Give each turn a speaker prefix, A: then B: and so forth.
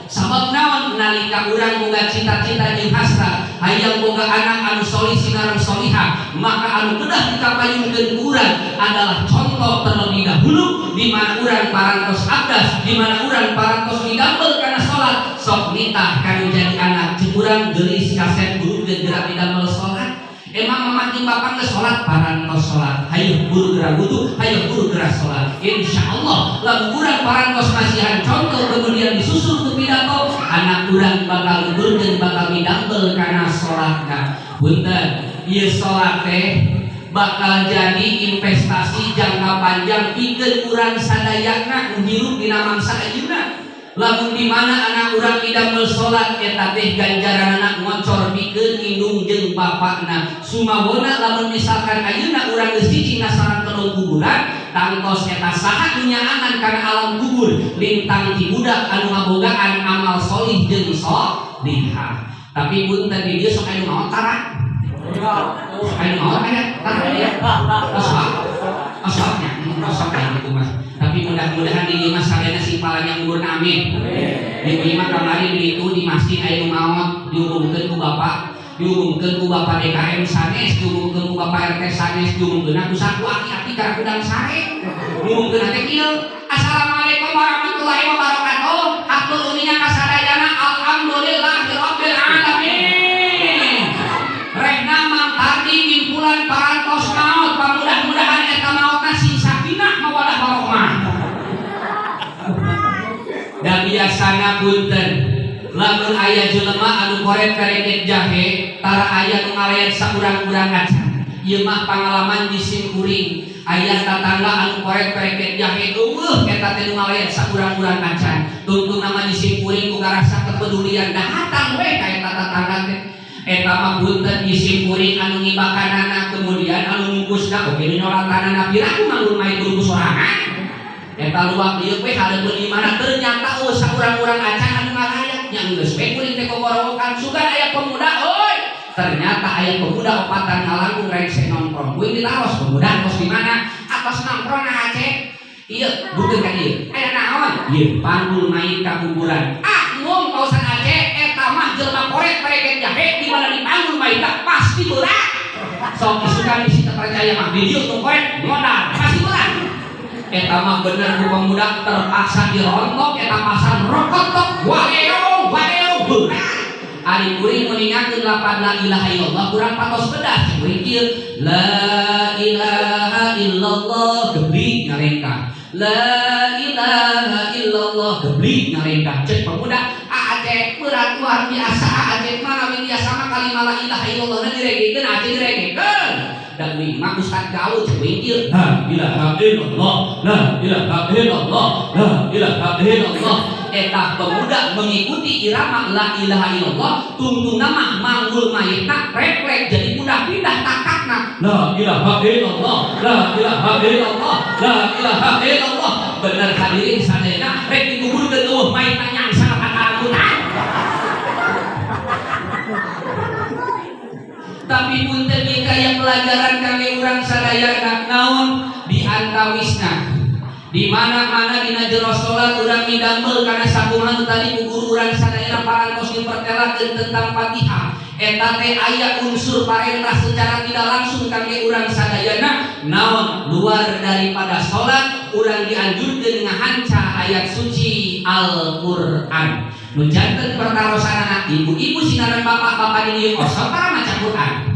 A: Sabab naon nalika urang boga cita-cita jeung hasrat hayang boga anak anu solih sinareng solihah, maka anu kedah dikapayungkeun urang adalah contoh terlebih dahulu di mana urang parantos abdas, di mana urang parantos didamel kana salat, sok nitah kanu jadi anak jeung urang geulis kaset guru gerak didamel salat. Emang mama jeung bapak geus salat parantos salat, hayeuh buru geura wudu, hayeuh buru geura salat. Insyaallah lamun urang parantos masihan contoh kemudian disusul ku pidato, anak urang bakal gurkeun bakal didamel kana salatna. Punten, ieu salat teh bakal jadi investasi jangka panjang pikeun urang sadayana nghirup dina mangsa ayeuna. Lamun di mana anak urang didamel salat eta teh ganjaranna ngocor pikeun indung jeung bapakna. Sumawona lamun misalkan ayeuna urang geus cicing nasarang kelong kuburan, tangtos eta saha nyaanan kana alam kubur, lintang ti budak anu ngabogaan amal solih jeung solihah. Tapi punten di dieu sok anu naon tara? Anu naon aya? Tara ya. Asapnya, asap itu Mas. Tapi mudah-mudahan di lima salena simpalanya umurna amin. Di lima kemarin itu di masjid aya nu maot diumumkeun ku bapak, diumumkeun ku bapak DKM sanes, diumumkeun ku bapak RT sanes, diumumkeun ku saku aki-aki ka gudang sare. Diumumkeun teh kieu, assalamualaikum warahmatullahi wabarakatuh. Hatur uningan ka sadayana alhamdulillahirabbil alamin. Rehna mangtardi bimpulan parantos maot, mudah-mudahan eta maotna sing sakinah mawadah warohmah. Da biasana punten lamun aya jelema anu koret kareket jahe tara aya nu ngalean saurang-urang acan. Ieu mah pangalaman di simkuring, aya tatangga anu koret kareket jahe eueuh eta teh nu ngalean saurang-urang acan. Tuntun nama di simkuring ku karasa kepedulian datang we ka eta tatangga teh. Eta mah punten di simkuring anu ngibakanana kemudian anu ngungkusna oge nyolatanana piraku manggung main guru sorangan. Eta luak dieu we hadeupun di mana ternyata saurang-urang acan anu ngalayak nya geus we kuring teh gogorowokan sugan aya pemuda euy. Ternyata aya pemuda opatan ngalangkung rek nongkrong. Kuing ditaros pemuda kos di mana? Atos nongkrong na Aceh. Ieu bukeun ka ieu. Aya naon? Ieu panggul mayit ka kuburan. Ah, ngom kausan Aceh eta mah jelema koret pareket jahe di mana dipanggul mayit pasti berat. Sok isukan isi terpercaya mah video tu koret modal pasti berat. Eta mah bener ku pemuda terpaksa dirontok eta pasang rokotok waeong berat. Ari kuring meningakeun lapan la ilaha illallah kurang patos bedah kuring kieu la ilaha illallah gebli ngarengkah la ilaha illallah gebli ngarengkah cek pemuda Aceh berat luar biasa Aceh mah lamun biasa mah kalimat la ilaha illallah diregekeun Aceh diregekeun dan lima ustad gaul cewek kieu la ilaha illallah la ilaha illallah la ilaha illallah. Eta pemuda mengikuti irama la ilaha illallah tungtungna mah manggul mayitna refleks jadi mudah pindah takakna la ilaha illallah la ilaha illallah la ilaha illallah. Bener hadirin sadayana rek dikuburkeun eueuh mayitna nyangsa ka karakutan. Tapi punten ieu kaya pelajaran kangge urang sadayana naon di antawisna di mana-mana dina jero salat urang ngidamel kana sakumaha tadi ku guru urang sadayana parantos dipertelakeun tentang Fatihah. Eta teh aya unsur parentah secara tidak langsung kangge urang sadayana naon luar daripada salat urang dianjurkeun ngahanca ayat suci Al-Qur'an. Nu janten pertarosanana ibu-ibu sinaran bapak-bapak di dieu osok para maca Qur'an.